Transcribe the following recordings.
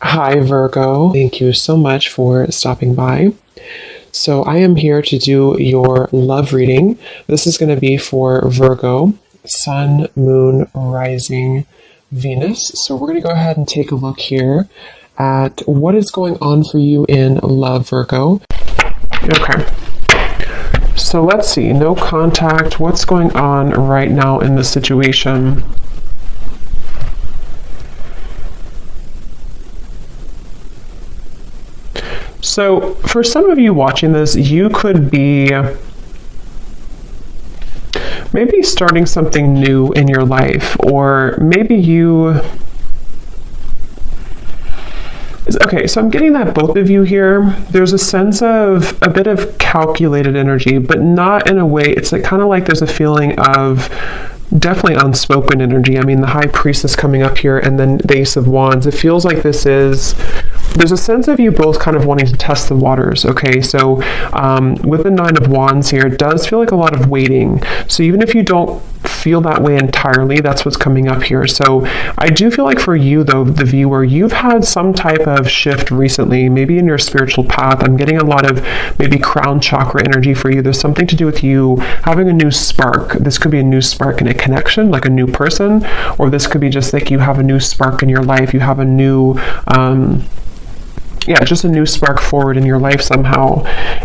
Hi, Virgo. Thank you so much for stopping by. So, I am here to do your love reading. This is going to be for Virgo, Sun, Moon, Rising, Venus. So, we're going to go ahead and take a look here at what is going on for you in love, Virgo. Okay. So, let's see. No contact. What's going on right now in the situation? So, for some of you watching this, you could be maybe starting something new in your life, or maybe you. Okay, so I'm getting that both of you here, there's a sense of a bit of calculated energy, but not in a way, it's like kind of like there's a feeling of definitely unspoken energy. I mean, the High Priestess coming up here and then the Ace of Wands. It feels like there's a sense of you both kind of wanting to test the waters, okay? So with the Nine of Wands here, it does feel like a lot of waiting. So even if you don't feel that way entirely, that's what's coming up here. So I do feel like for you, though, the viewer, you've had some type of shift recently, maybe in your spiritual path. I'm getting a lot of maybe crown chakra energy for you. There's something to do with you having a new spark. This could be a new spark in a connection, like a new person, or this could be just like you have a new spark in your life. You have a new just a new spark forward in your life somehow.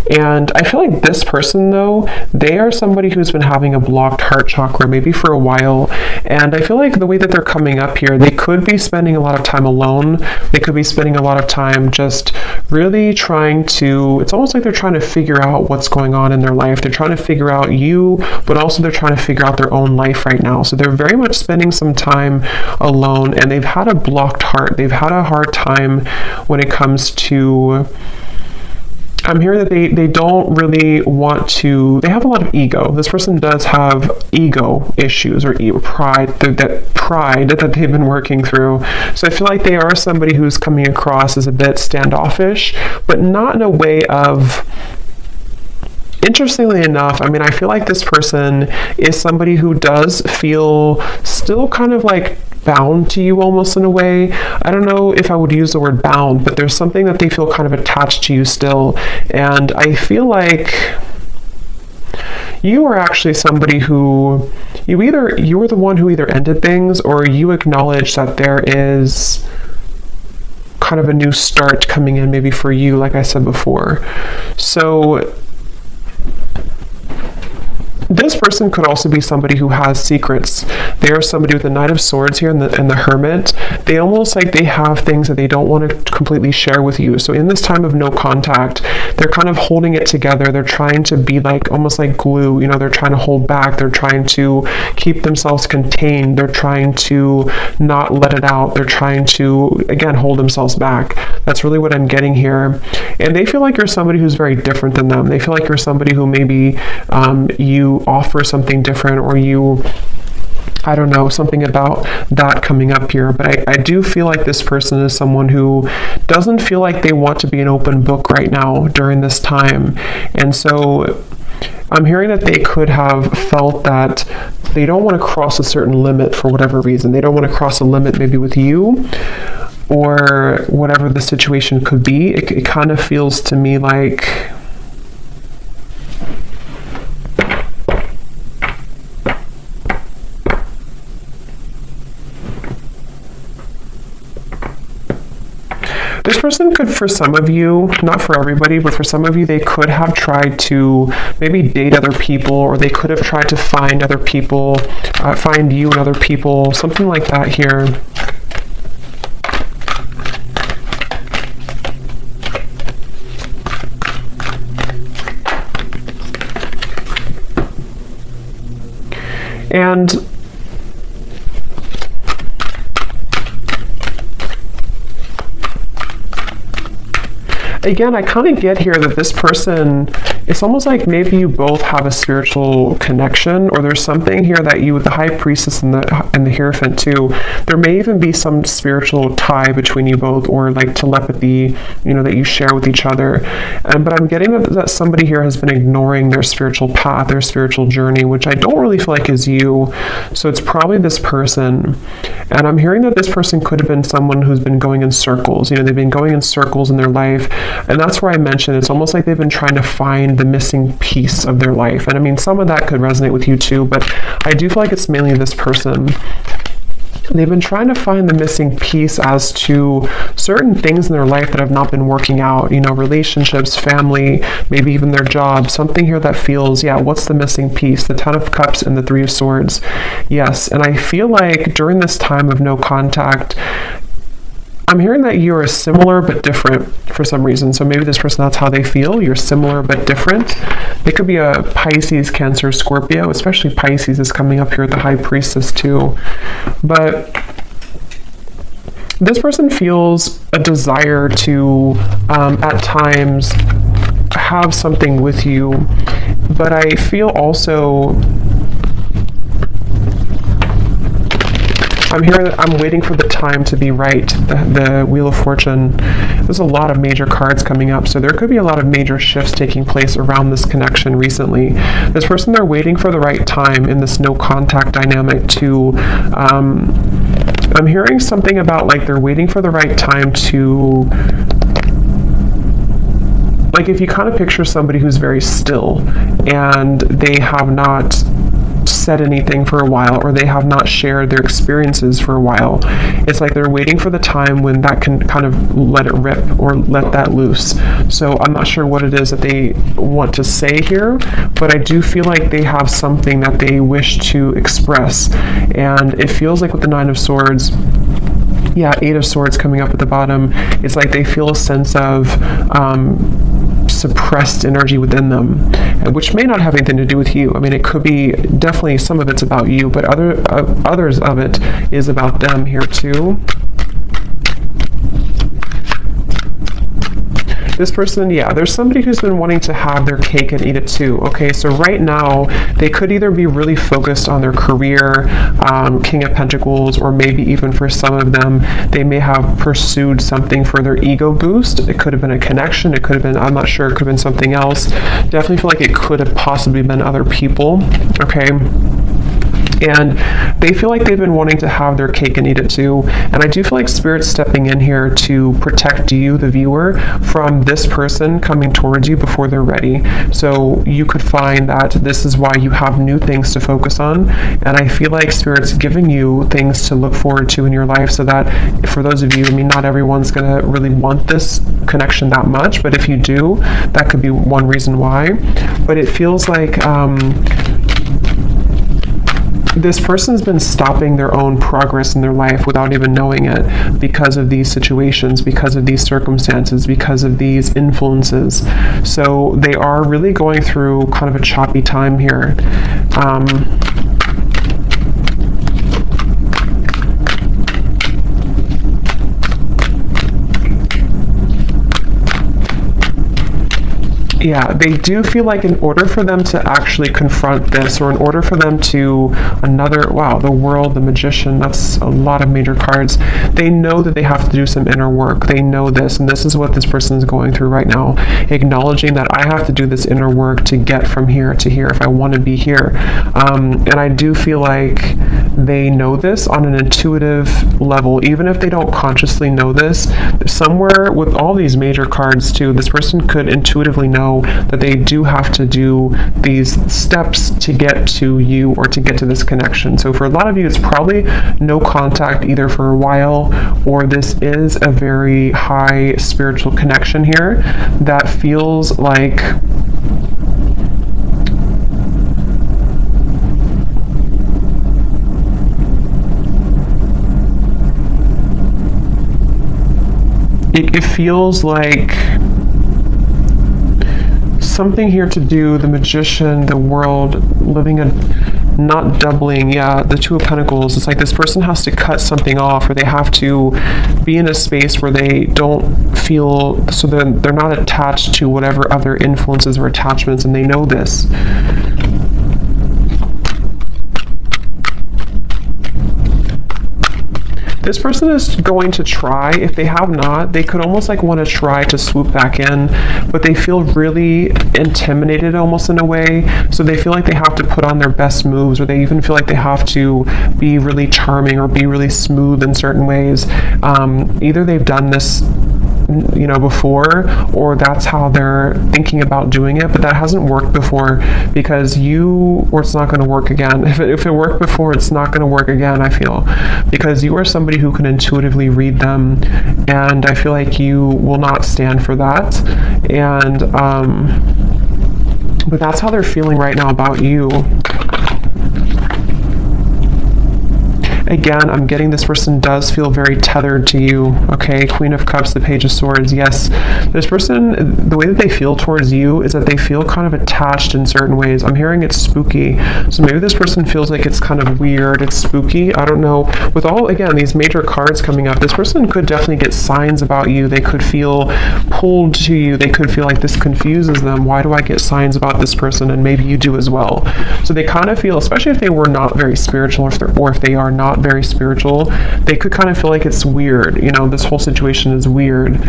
And I feel like this person, though, they are somebody who's been having a blocked heart chakra maybe for a while. And I feel like the way that they're coming up here, they could be spending a lot of time alone. They could be spending a lot of time just really trying to, it's almost like they're trying to figure out what's going on in their life. They're trying to figure out you, but also they're trying to figure out their own life right now. So they're very much spending some time alone, and they've had a blocked heart. They've had a hard time when it comes to, I'm hearing that they don't really want to, they have a lot of ego. This person does have ego issues or pride, that pride that they've been working through. So I feel like they are somebody who's coming across as a bit standoffish, but not in a way of, interestingly enough, I mean, I feel like this person is somebody who does feel still kind of like bound to you almost in a way. I don't know if I would use the word bound, but there's something that they feel kind of attached to you still. And I feel like you are actually somebody who you were the one who either ended things, or you acknowledge that there is kind of a new start coming in maybe for you, like I said before. So this person could also be somebody who has secrets. They are somebody with the Knight of Swords here and the Hermit. They almost like they have things that they don't want to completely share with you. So in this time of no contact, they're kind of holding it together. They're trying to be like almost like glue. You know, they're trying to hold back. They're trying to keep themselves contained. They're trying to not let it out. They're trying to, again, hold themselves back. That's really what I'm getting here. And they feel like you're somebody who's very different than them. They feel like you're somebody who maybe you offer something different, or you, I don't know, something about that coming up here. But I do feel like this person is someone who doesn't feel like they want to be an open book right now during this time. And so I'm hearing that they could have felt that they don't want to cross a certain limit for whatever reason. They don't want to cross a limit maybe with you, or whatever the situation could be. It kind of feels to me like this person could, for some of you, not for everybody, but for some of you, they could have tried to maybe date other people, or they could have tried to find other people, find you and other people, something like that here. And again, I kind of get here that this person, it's almost like maybe you both have a spiritual connection, or there's something here that you, with the High Priestess and the Hierophant too, there may even be some spiritual tie between you both, or like telepathy, you know, that you share with each other. But I'm getting that somebody here has been ignoring their spiritual path, their spiritual journey, which I don't really feel like is you. So it's probably this person. And I'm hearing that this person could have been someone who's been going in circles. You know, they've been going in circles in their life. And that's where I mentioned it's almost like they've been trying to find the missing piece of their life. And I mean, some of that could resonate with you too, but I do feel like it's mainly this person. They've been trying to find the missing piece as to certain things in their life that have not been working out, you know, relationships, family, maybe even their job, something here that feels, yeah, what's the missing piece? The Ten of Cups and the Three of Swords. Yes, and I feel like during this time of no contact, I'm hearing that you are similar but different for some reason. So maybe this person, that's how they feel. You're similar but different. It could be a Pisces, Cancer, Scorpio, especially Pisces is coming up here with the High Priestess too. But this person feels a desire to, at times, have something with you. But I feel also, I'm hearing that I'm waiting for the time to be right. The Wheel of Fortune. There's a lot of major cards coming up, so there could be a lot of major shifts taking place around this connection recently. This person, they're waiting for the right time in this no contact dynamic to, I'm hearing something about like they're waiting for the right time to, like if you kind of picture somebody who's very still and they have not said anything for a while, or they have not shared their experiences for a while. It's like they're waiting for the time when that can kind of let it rip or let that loose. So I'm not sure what it is that they want to say here, but I do feel like they have something that they wish to express. And it feels like with the Nine of Swords, yeah, Eight of Swords coming up at the bottom, it's like they feel a sense of suppressed energy within them, which may not have anything to do with you. I mean, it could be, definitely some of it's about you, but others of it is about them here too. This person, yeah, there's somebody who's been wanting to have their cake and eat it too. Okay, so right now, they could either be really focused on their career, King of Pentacles, or maybe even for some of them, they may have pursued something for their ego boost. It could have been a connection. It could have been, I'm not sure, it could have been something else. Definitely feel like it could have possibly been other people. Okay. And they feel like they've been wanting to have their cake and eat it too. And I do feel like Spirit's stepping in here to protect you, the viewer, from this person coming towards you before they're ready. So you could find that this is why you have new things to focus on. And I feel like Spirit's giving you things to look forward to in your life, so that for those of you, I mean, not everyone's going to really want this connection that much, but if you do, that could be one reason why. But it feels like this person's been stopping their own progress in their life without even knowing it, because of these situations, because of these circumstances, because of these influences. So they are really going through kind of a choppy time here. Yeah, they do feel like in order for them to actually confront this, or in order for them to wow, the World, the Magician, that's a lot of major cards. They know that they have to do some inner work. They know this, and this is what this person is going through right now, acknowledging that I have to do this inner work to get from here to here if I want to be here. And I do feel like they know this on an intuitive level, even if they don't consciously know this. Somewhere with all these major cards too, this person could intuitively know that they do have to do these steps to get to you, or to get to this connection. So for a lot of you, it's probably no contact either for a while, or this is a very high spiritual connection here that feels like it feels like something here to do, the Magician, the World, living a not doubling. Yeah, the Two of Pentacles. It's like this person has to cut something off, or they have to be in a space where they don't feel, so they're not attached to whatever other influences or attachments, and they know this. This person is going to try. If they have not, they could almost like want to try to swoop back in, but they feel really intimidated almost in a way. So they feel like they have to put on their best moves, or they even feel like they have to be really charming or be really smooth in certain ways. Either they've done this, you know, before, or that's how they're thinking about doing it, but that hasn't worked before, because or it's not going to work again. If it worked before, it's not going to work again, I feel, because you are somebody who can intuitively read them, and I feel like you will not stand for that. And but that's how they're feeling right now about you. Again, I'm getting this person does feel very tethered to you, okay? Queen of Cups, the Page of Swords, yes. This person, the way that they feel towards you is that they feel kind of attached in certain ways. I'm hearing it's spooky. So maybe this person feels like it's kind of weird, it's spooky, I don't know. With all, again, these major cards coming up, this person could definitely get signs about you. They could feel pulled to you. They could feel like this confuses them. Why do I get signs about this person? And maybe you do as well. So they kind of feel, especially if they were not very spiritual, or if they are not very spiritual, they could kind of feel like it's weird, you know, this whole situation is weird.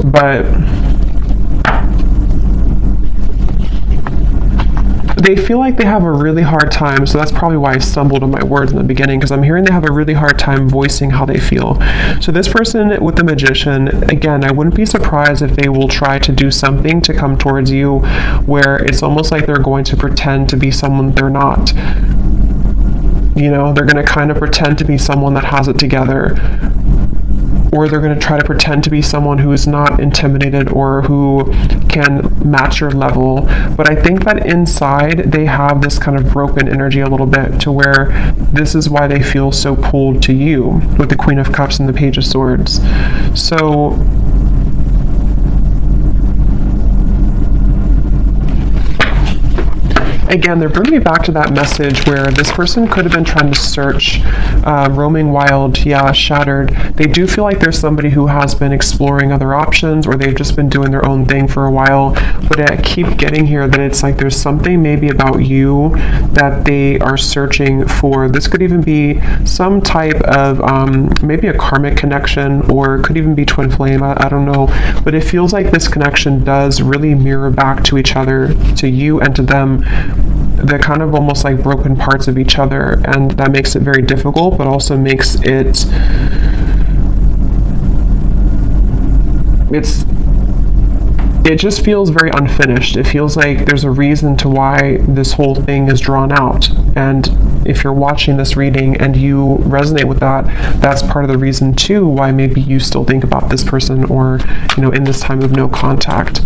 But they feel like they have a really hard time, so that's probably why I stumbled on my words in the beginning, because I'm hearing they have a really hard time voicing how they feel. So this person with the Magician, again, I wouldn't be surprised if they will try to do something to come towards you where it's almost like they're going to pretend to be someone they're not. You know, they're going to kind of pretend to be someone that has it together, or they're going to try to pretend to be someone who is not intimidated or who can match your level. But I think that inside they have this kind of broken energy a little bit, to where this is why they feel so pulled to you with the Queen of Cups and the Page of Swords. So again, they're bringing me back to that message where this person could have been trying to search, roaming wild, yeah, shattered. They do feel like there's somebody who has been exploring other options, or they've just been doing their own thing for a while. But I keep getting here that it's like there's something maybe about you that they are searching for. This could even be some type of maybe a karmic connection, or it could even be twin flame, I don't know. But it feels like this connection does really mirror back to each other, to you and to them, the kind of almost like broken parts of each other, and that makes it very difficult, but also makes it just feels very unfinished. It feels like there's a reason to why this whole thing is drawn out, and if you're watching this reading and you resonate with that, that's part of the reason too why maybe you still think about this person, or, you know, in this time of no contact.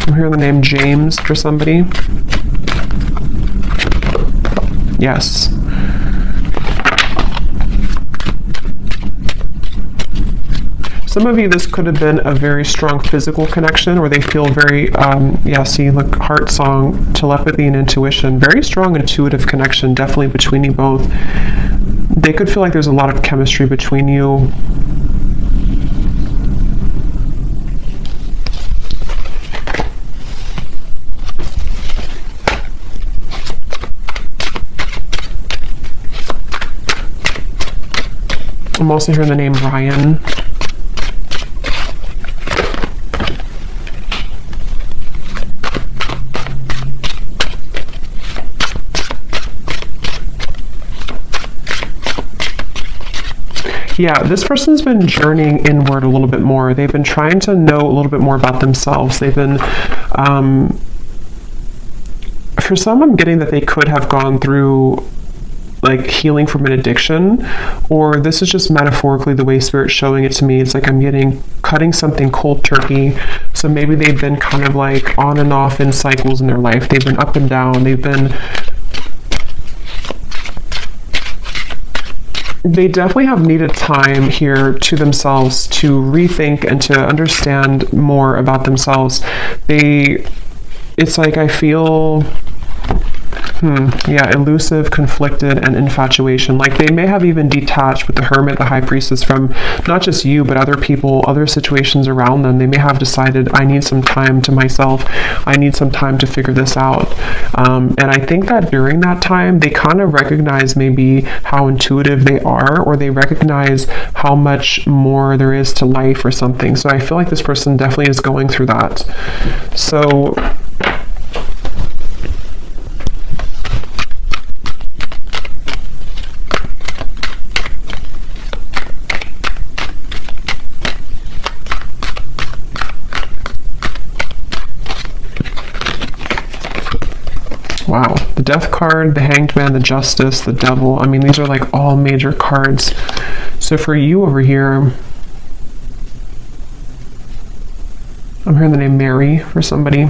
I'm hearing the name James for somebody. Yes. Some of you, this could have been a very strong physical connection, where they feel very, yeah, see, look, heart song, telepathy and intuition, very strong intuitive connection, definitely between you both. They could feel like there's a lot of chemistry between you. I'm also hearing the name Ryan. Yeah, this person's been journeying inward a little bit more. They've been trying to know a little bit more about themselves. They've been, for some, I'm getting that they could have gone through like healing from an addiction, or this is just metaphorically the way Spirit's showing it to me. It's like I'm getting cutting something cold turkey. So maybe they've been kind of like on and off in cycles in their life. They've been up and down. They've been they definitely have needed time here to themselves to rethink and to understand more about themselves. It's like I feel, yeah, elusive, conflicted, and infatuation. Like they may have even detached with the Hermit, the High Priestess, from not just you, but other people, other situations around them. They may have decided, I need some time to myself. I need some time to figure this out. And I think that during that time, they kind of recognize maybe how intuitive they are, or they recognize how much more there is to life or something. So I feel like this person definitely is going through that. So wow, the Death card, the Hanged Man, the Justice, the Devil. I mean, these are like all major cards. So for you over here, I'm hearing the name Mary for somebody.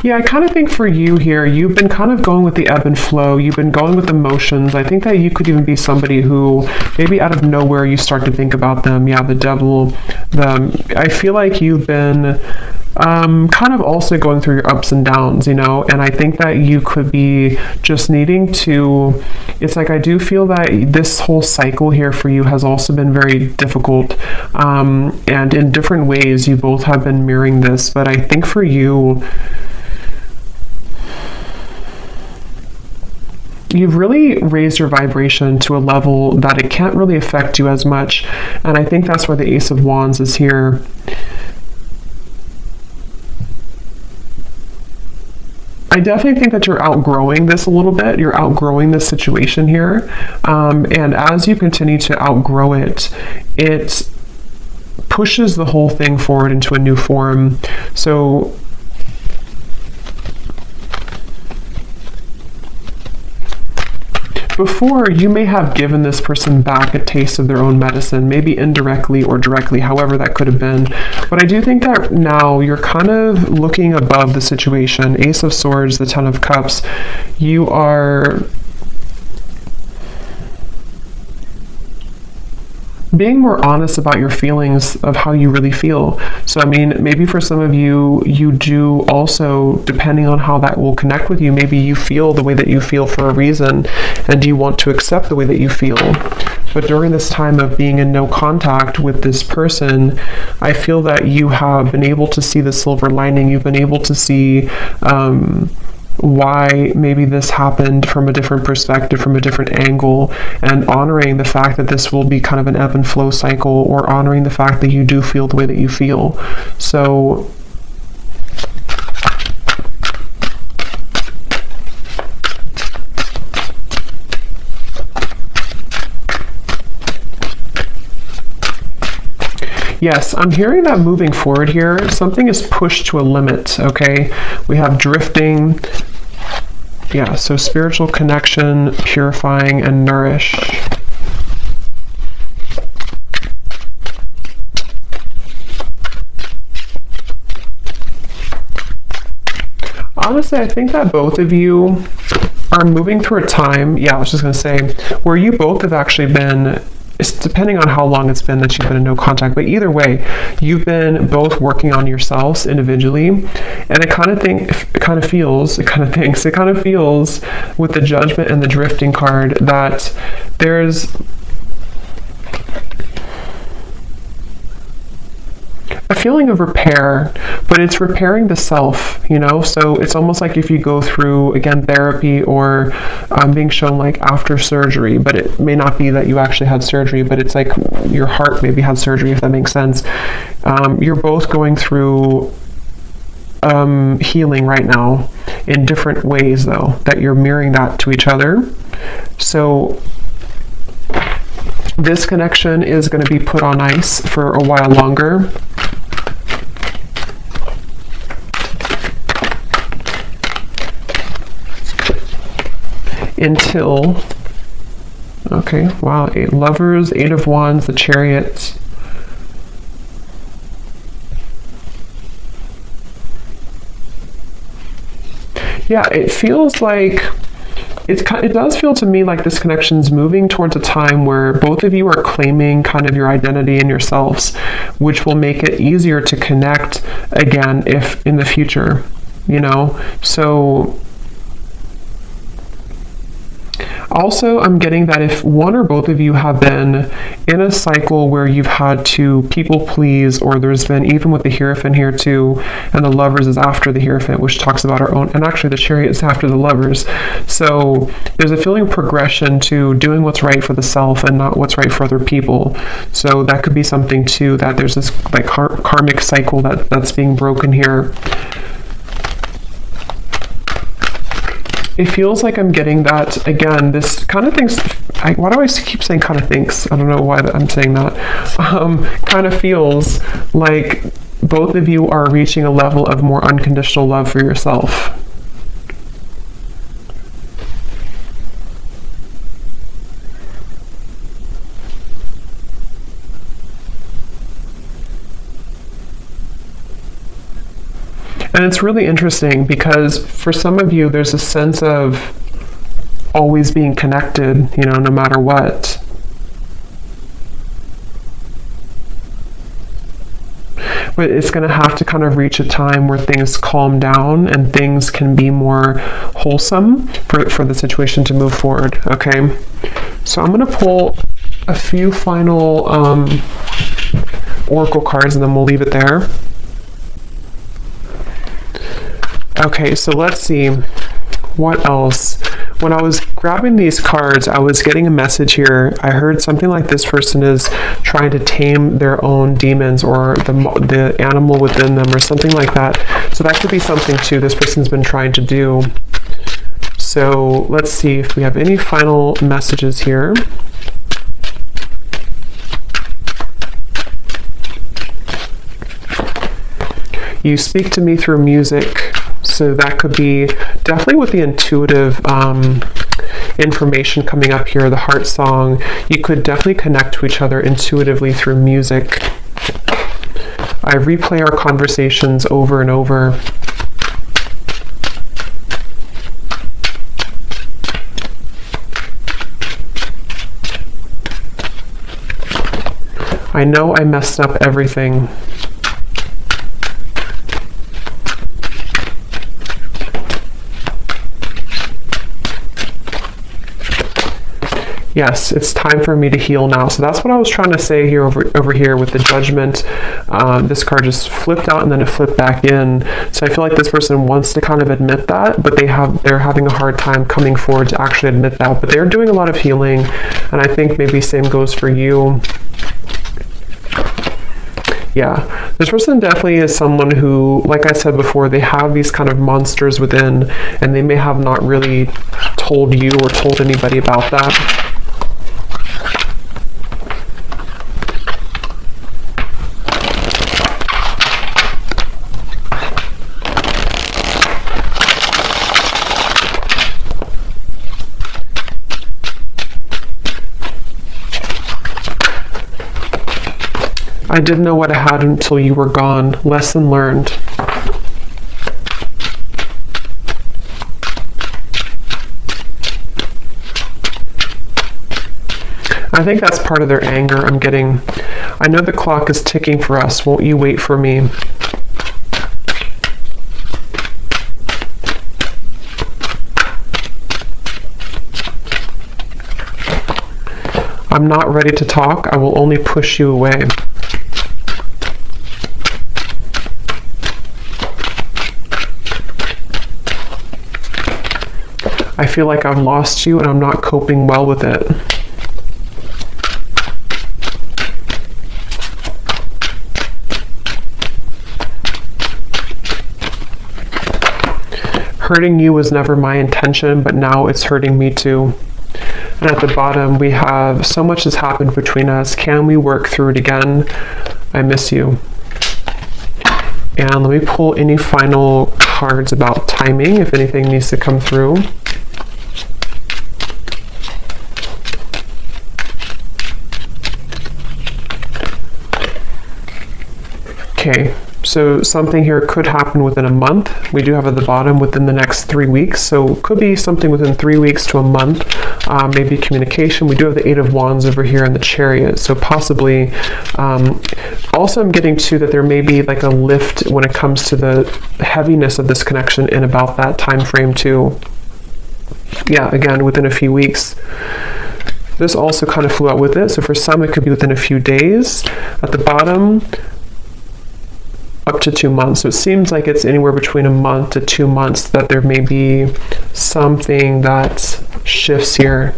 Yeah, I kind of think for you here, you've been kind of going with the ebb and flow. You've been going with emotions. I think that you could even be somebody who maybe out of nowhere you start to think about them. Yeah, the Devil. I feel like you've been kind of also going through your ups and downs, you know, and I think that you could be just needing to, it's like I do feel that this whole cycle here for you has also been very difficult, and in different ways you both have been mirroring this, but I think for you, you've really raised your vibration to a level that it can't really affect you as much, and I think that's why the Ace of Wands is here. I definitely think that you're outgrowing this a little bit. You're outgrowing this situation here. And as you continue to outgrow it, it pushes the whole thing forward into a new form. So before, you may have given this person back a taste of their own medicine, maybe indirectly or directly, however that could have been. But I do think that now you're kind of looking above the situation. Ace of Swords, the Ten of Cups, you are being more honest about your feelings of how you really feel. So I mean, maybe for some of you, you do also, depending on how that will connect with you, maybe you feel the way that you feel for a reason, and you want to accept the way that you feel. But during this time of being in no contact with this person, I feel that you have been able to see the silver lining. You've been able to see why maybe this happened from a different perspective, from a different angle, and honoring the fact that this will be kind of an ebb and flow cycle, or honoring the fact that you do feel the way that you feel. So yes, I'm hearing that moving forward here, something is pushed to a limit, okay? We have drifting. Yeah, so spiritual connection, purifying, and nourish. Honestly, I think that both of you are moving through a time, yeah, I was just going to say, where you both have actually been, it's depending on how long it's been that you've been in no contact, but either way, you've been both working on yourselves individually, and it kind of feels with the Judgment and the Drifting card that there's a feeling of repair, but it's repairing the self, you know? So it's almost like if you go through, again, therapy, or being shown like after surgery, but it may not be that you actually had surgery, but it's like your heart maybe had surgery, if that makes sense. You're both going through healing right now in different ways, though, that you're mirroring that to each other. So This connection is going to be put on ice for a while longer. Until, okay, wow, 8 Lovers, 8 of Wands, the Chariot. Yeah, it feels like, it does feel to me like this connection's moving towards a time where both of you are claiming kind of your identity and yourselves, which will make it easier to connect again if in the future, you know? So also, I'm getting that if one or both of you have been in a cycle where you've had to people please, or there's been, even with the Hierophant here too, and the Lovers is after the Hierophant, which talks about our own, and actually the Chariot is after the Lovers. So there's a feeling of progression to doing what's right for the self and not what's right for other people. So that could be something too, that there's this like karmic cycle that's being broken here. It feels like I'm getting that, again, this kind of thinks, why do I keep saying kind of thinks? I don't know why I'm saying that. Kind of feels like both of you are reaching a level of more unconditional love for yourself. And it's really interesting because for some of you, there's a sense of always being connected, you know, no matter what. But it's going to have to kind of reach a time where things calm down and things can be more wholesome for the situation to move forward, okay? So I'm going to pull a few final oracle cards and then we'll leave it there. Okay, so let's see what else. When I was grabbing these cards, I was getting a message here. I heard something like this person is trying to tame their own demons or the animal within them or something like that. So that could be something too this person's been trying to do. So let's see if we have any final messages here. You speak to me through music. So that could be definitely with the intuitive information coming up here, the heart song. You could definitely connect to each other intuitively through music. I replay our conversations over and over. I know I messed up everything. Yes, it's time for me to heal now. So that's what I was trying to say here over here with the Judgment. This card just flipped out and then it flipped back in. So I feel like this person wants to kind of admit that, but they're having a hard time coming forward to actually admit that. But they're doing a lot of healing, and I think maybe same goes for you. Yeah, this person definitely is someone who, like I said before, they have these kind of monsters within, and they may have not really told you or told anybody about that. I didn't know what I had until you were gone. Lesson learned. I think that's part of their anger. I'm getting, I know the clock is ticking for us. Won't you wait for me? I'm not ready to talk. I will only push you away. I feel like I've lost you and I'm not coping well with it. Hurting you was never my intention, but now it's hurting me too. And at the bottom, we have, so much has happened between us. Can we work through it again? I miss you. And let me pull any final cards about timing, if anything needs to come through. Okay, so something here could happen within a month. We do have at the bottom within the next 3 weeks. So could be something within 3 weeks to a month, maybe communication. We do have the Eight of Wands over here in the Chariot. So possibly, also I'm getting to that there may be like a lift when it comes to the heaviness of this connection in about that time frame too. Yeah, again, within a few weeks. This also kind of flew out with it. So for some, it could be within a few days. At the bottom, up to 2 months. So it seems like it's anywhere between a month to 2 months that there may be something that shifts here.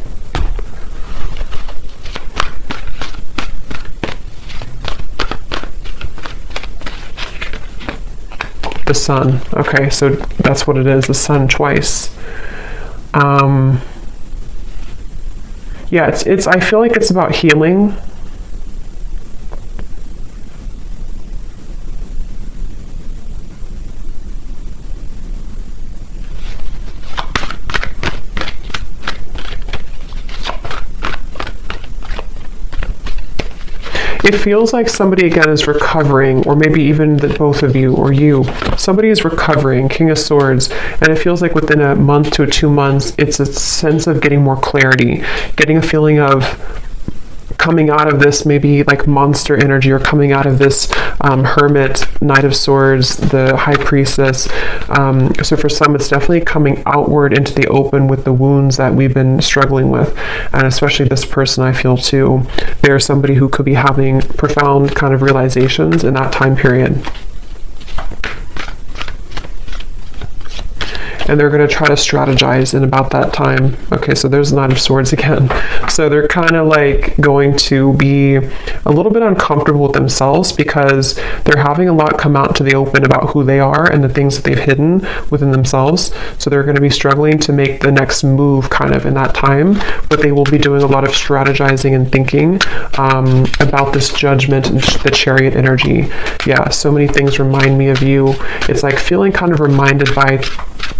The Sun. Okay, so that's what it is, the Sun twice. Yeah, it's I feel like it's about healing. It feels like somebody again is recovering, or maybe even the both of you or you. Somebody is recovering, King of Swords, and it feels like within a month to 2 months, it's a sense of getting more clarity, getting a feeling of coming out of this maybe like monster energy, or coming out of this Hermit, Knight of Swords, the High Priestess. So for some, it's definitely coming outward into the open with the wounds that we've been struggling with. And especially this person, I feel too, they're somebody who could be having profound kind of realizations in that time period. And they're going to try to strategize in about that time. Okay, so there's the Knight of Swords again. So they're kind of like going to be a little bit uncomfortable with themselves, because they're having a lot come out to the open about who they are and the things that they've hidden within themselves. So they're going to be struggling to make the next move kind of in that time, but they will be doing a lot of strategizing and thinking about this Judgment and the Chariot energy. Yeah, so many things remind me of you. It's like feeling kind of reminded by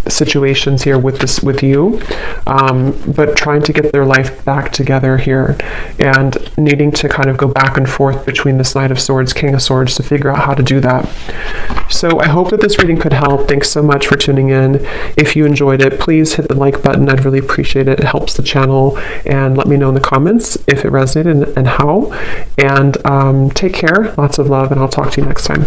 situations here with you, but trying to get their life back together here, and needing to kind of go back and forth between this Knight of Swords, King of Swords, to figure out how to do that. So I hope that this reading could help. Thanks so much for tuning in. If you enjoyed it, please hit the like button. I'd really appreciate it. It helps the channel. And let me know in the comments if it resonated and how. And take care. Lots of love, and I'll talk to you next time.